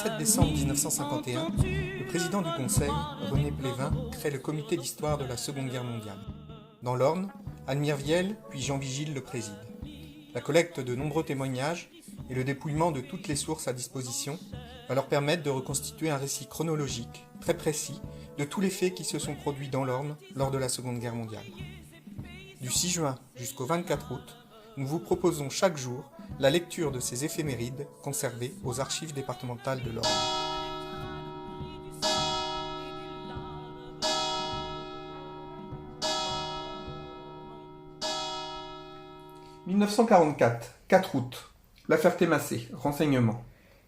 17 décembre 1951, le président du Conseil, René Plévin, crée le comité d'histoire de la Seconde Guerre mondiale. Dans l'Orne, Almire Viel puis Jean Vigile le préside. La collecte de nombreux témoignages et le dépouillement de toutes les sources à disposition va leur permettre de reconstituer un récit chronologique, très précis, de tous les faits qui se sont produits dans l'Orne lors de la Seconde Guerre mondiale. Du 6 juin jusqu'au 24 août, nous vous proposons chaque jour la lecture de ces éphémérides conservées aux archives départementales de l'Orne. « 1944, 4 août. La Ferté-Macé, renseignements.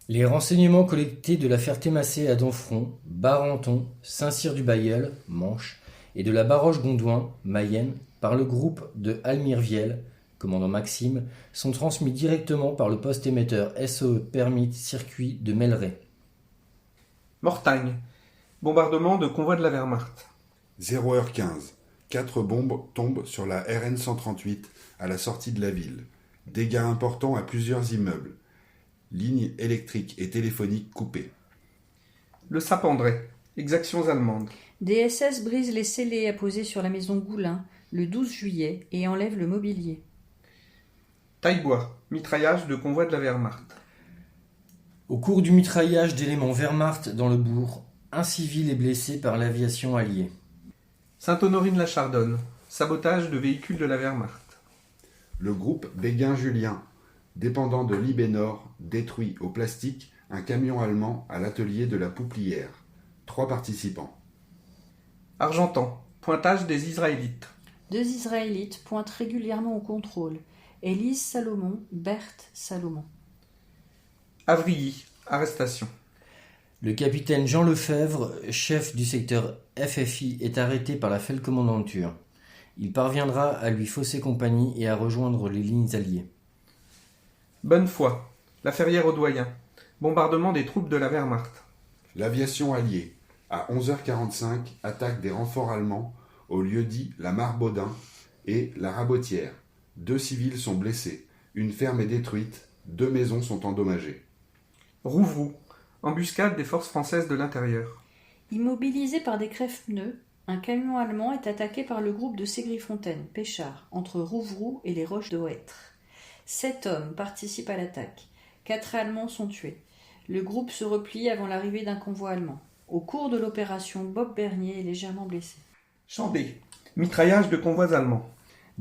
Les renseignements collectés de la Ferté-Macé à Donfront, Barenton, Saint-Cyr-du-Bailleul, Manche, et de la Baroche-Gondouin, Mayenne, par le groupe de Almire Viel, commandant Maxime, sont transmis directement par le poste émetteur SOE Permit Circuit de Melleray. Mortagne, bombardement de convoi de la Wehrmacht. 0h15. 4 bombes tombent sur la RN 138 à la sortie de la ville. Dégâts importants à plusieurs immeubles. Lignes électriques et téléphoniques coupées. Le Sapandré, exactions allemandes. Des SS brisent les scellés apposés sur la maison Goulin le 12 juillet et enlèvent le mobilier. Taillebois, mitraillage de convoi de la Wehrmacht. Au cours du mitraillage d'éléments Wehrmacht dans le bourg, un civil est blessé par l'aviation alliée. Sainte-Honorine-la-Chardonne, sabotage de véhicules de la Wehrmacht. Le groupe Béguin-Julien, dépendant de Libénor, détruit au plastique un camion allemand à l'atelier de la Pouplière. 3 participants. Argentan, pointage des Israélites. 2 Israélites pointent régulièrement au contrôle. Élise Salomon, Berthe Salomon. Avrilly, arrestation. Le capitaine Jean Lefebvre, chef du secteur FFI, est arrêté par la Feldkommandantur. Il parviendra à lui fausser compagnie et à rejoindre les lignes alliées. Bonnefoy, la Ferrière-aux-Doyens, bombardement des troupes de la Wehrmacht. L'aviation alliée, à 11h45, attaque des renforts allemands au lieu-dit la Mare-Baudin et la Rabotière. 2 civils sont blessés, une ferme est détruite, 2 maisons sont endommagées. Rouvroux, embuscade des forces françaises de l'intérieur. Immobilisé par des crève-pneus, un camion allemand est attaqué par le groupe de Ségrifontaine, Péchard, entre Rouvroux et les Roches de Hêtre. 7 hommes participent à l'attaque. 4 Allemands sont tués. Le groupe se replie avant l'arrivée d'un convoi allemand. Au cours de l'opération, Bob Bernier est légèrement blessé. Chambé, mitraillage de convois allemands.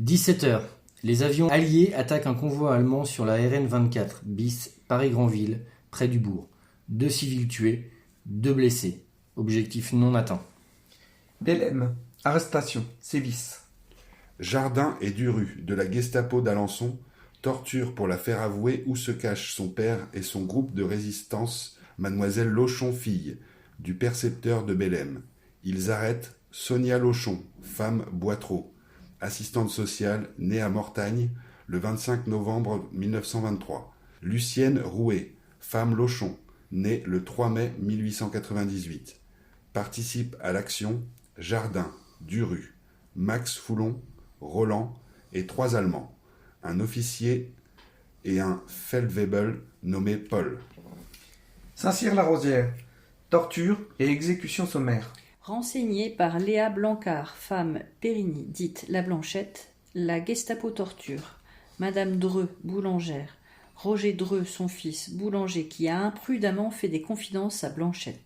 17h. Les avions alliés attaquent un convoi allemand sur la RN 24 bis Paris-Granville, près du bourg. 2 civils tués, 2 blessés. Objectif non atteint. Bellem, arrestation, sévices. Jardin et Duru, de la Gestapo d'Alençon, torture pour la faire avouer où se cachent son père et son groupe de résistance, mademoiselle Lochon-Fille, du percepteur de Bellem. Ils arrêtent Sonia Lochon, femme Boitreau, assistante sociale, née à Mortagne, le 25 novembre 1923. Lucienne Rouet, femme Lochon, née le 3 mai 1898. Participe à l'action Jardin, Duru, Max Foulon, Roland et 3 Allemands, un officier et un Feldwebel nommé Paul. Saint-Cyr-la-Rosière, torture et exécution sommaire. Renseignée par Léa Blancard, femme Périgny, dite la Blanchette, la Gestapo torture. Madame Dreux, boulangère. Roger Dreux, son fils, boulanger, qui a imprudemment fait des confidences à Blanchette.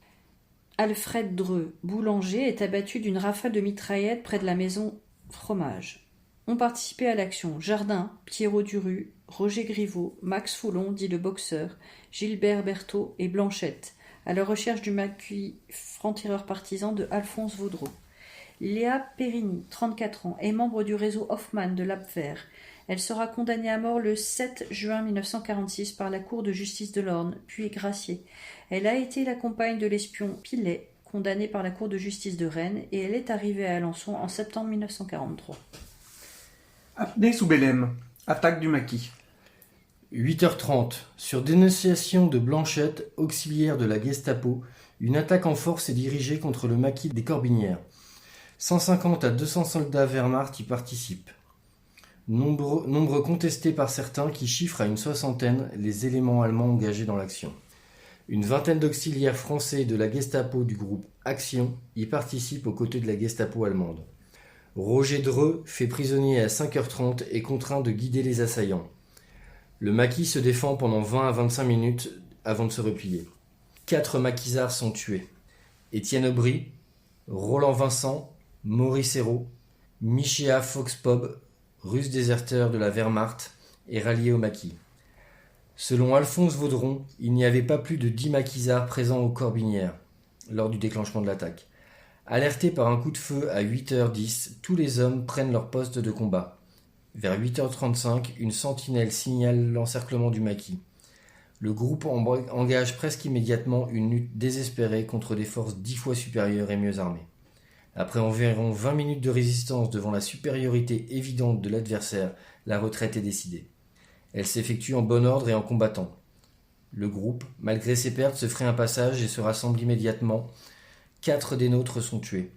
Alfred Dreux, boulanger, est abattu d'une rafale de mitraillettes près de la maison Fromage. Ont participé à l'action Jardin, Pierrot Duru, Roger Griveau, Max Foulon, dit le boxeur, Gilbert Berthaud et Blanchette, à la recherche du maquis franc-tireur partisan de Alphonse Vaudreau. Léa Périgny, 34 ans, est membre du réseau Hoffmann de l'Abwehr. Elle sera condamnée à mort le 7 juin 1946 par la Cour de justice de l'Orne, puis graciée. Elle a été la compagne de l'espion Pilet, condamné par la Cour de justice de Rennes, et elle est arrivée à Alençon en septembre 1943. Apnée sous Bellem, attaque du maquis. 8h30. Sur dénonciation de Blanchette, auxiliaire de la Gestapo, une attaque en force est dirigée contre le maquis des Corbinières. 150 à 200 soldats Wehrmacht y participent. Nombre contesté par certains qui chiffrent à une 60aine les éléments allemands engagés dans l'action. Une vingtaine d'auxiliaires français de la Gestapo du groupe Action y participent aux côtés de la Gestapo allemande. Roger Dreux, fait prisonnier à 5h30, est contraint de guider les assaillants. Le maquis se défend pendant 20 à 25 minutes avant de se replier. 4 maquisards sont tués. Étienne Aubry, Roland Vincent, Maurice Hérault, Michéa Foxpob, russe déserteur de la Wehrmacht, est rallié au maquis. Selon Alphonse Vaudron, il n'y avait pas plus de 10 maquisards présents aux Corbinières lors du déclenchement de l'attaque. Alertés par un coup de feu à 8h10, tous les hommes prennent leur poste de combat. Vers 8h35, une sentinelle signale l'encerclement du maquis. Le groupe engage presque immédiatement une lutte désespérée contre des forces 10 fois supérieures et mieux armées. Après environ 20 minutes de résistance devant la supériorité évidente de l'adversaire, la retraite est décidée. Elle s'effectue en bon ordre et en combattant. Le groupe, malgré ses pertes, se ferait un passage et se rassemble immédiatement. 4 des nôtres sont tués.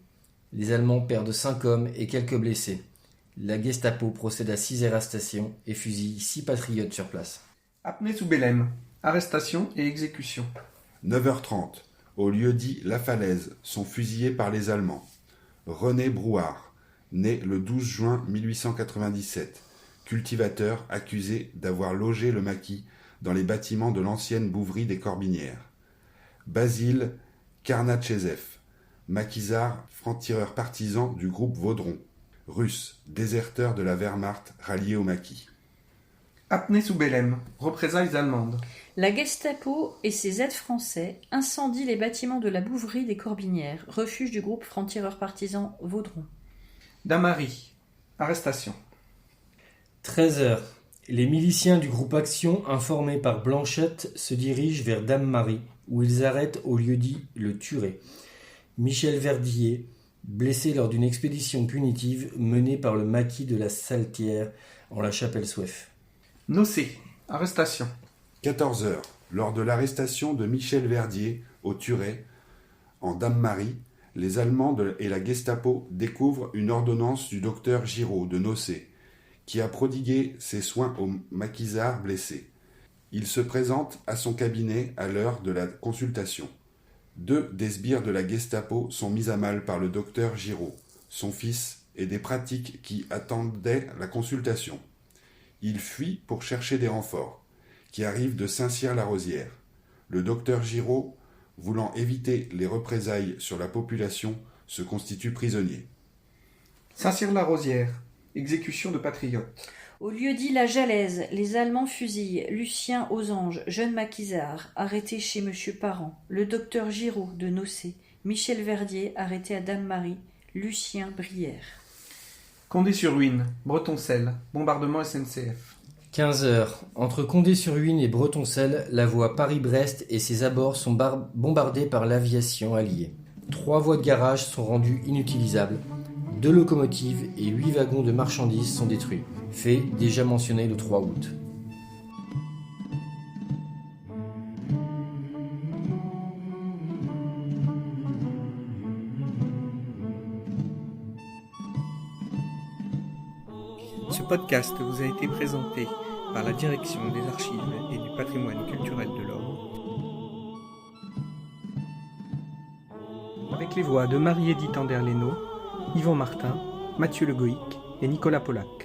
Les Allemands perdent 5 hommes et quelques blessés. La Gestapo procède à 6 arrestations et fusille 6 patriotes sur place. Apnée sous Bélem. Arrestation et exécution. 9h30. Au lieu-dit La Falaise, sont fusillés par les Allemands. René Brouard, né le 12 juin 1897. Cultivateur accusé d'avoir logé le maquis dans les bâtiments de l'ancienne bouverie des Corbinières. Basile Karnatchezev, maquisard, franc-tireur partisan du groupe Vaudron. Russe, déserteur de la Wehrmacht rallié au maquis. Apnée sous Bélem. Représailles allemandes. La Gestapo et ses aides français incendient les bâtiments de la bouverie des Corbinières, refuge du groupe franc-tireur partisan Vaudron. Damary. Arrestation. 13h. Les miliciens du groupe Action, informés par Blanchette, se dirigent vers Dame-Marie, où ils arrêtent au lieu-dit le Turé. Michel Verdier, blessé lors d'une expédition punitive menée par le maquis de la Saltière en la Chapelle-Souef. Nocé. Arrestation. 14h. Lors de l'arrestation de Michel Verdier au Turé, en Dame-Marie, les Allemands et la Gestapo découvrent une ordonnance du docteur Giraud de Nocé, qui a prodigué ses soins aux maquisards blessés. Il se présente à son cabinet à l'heure de la consultation. 2 des sbires de la Gestapo sont mis à mal par le docteur Giraud, son fils, et des pratiques qui attendaient la consultation. Il fuit pour chercher des renforts, qui arrivent de Saint-Cyr-la-Rosière. Le docteur Giraud, voulant éviter les représailles sur la population, se constitue prisonnier. Saint-Cyr-la-Rosière. Exécution de patriotes. Au lieu-dit La Jalaise, les Allemands fusillent Lucien Ausange, jeune maquisard, arrêté chez M. Parent, le docteur Giraud de Nocé, Michel Verdier, arrêté à Dame-Marie, Lucien Brière. Condé-sur-Huisne. Bretoncelle. Bombardement SNCF. 15h. Entre Condé-sur-Huisne et Bretoncelle, la voie Paris-Brest et ses abords sont bombardés par l'aviation alliée. 3 voies de garage sont rendues inutilisables. 2 locomotives et 8 wagons de marchandises sont détruits. Fait déjà mentionné le 3 août. Ce podcast vous a été présenté par la Direction des Archives et du Patrimoine culturel de l'Orne, avec les voix de Marie-Édith Anderleno, Yvan Martin, Mathieu Le Goïc et Nicolas Pollack.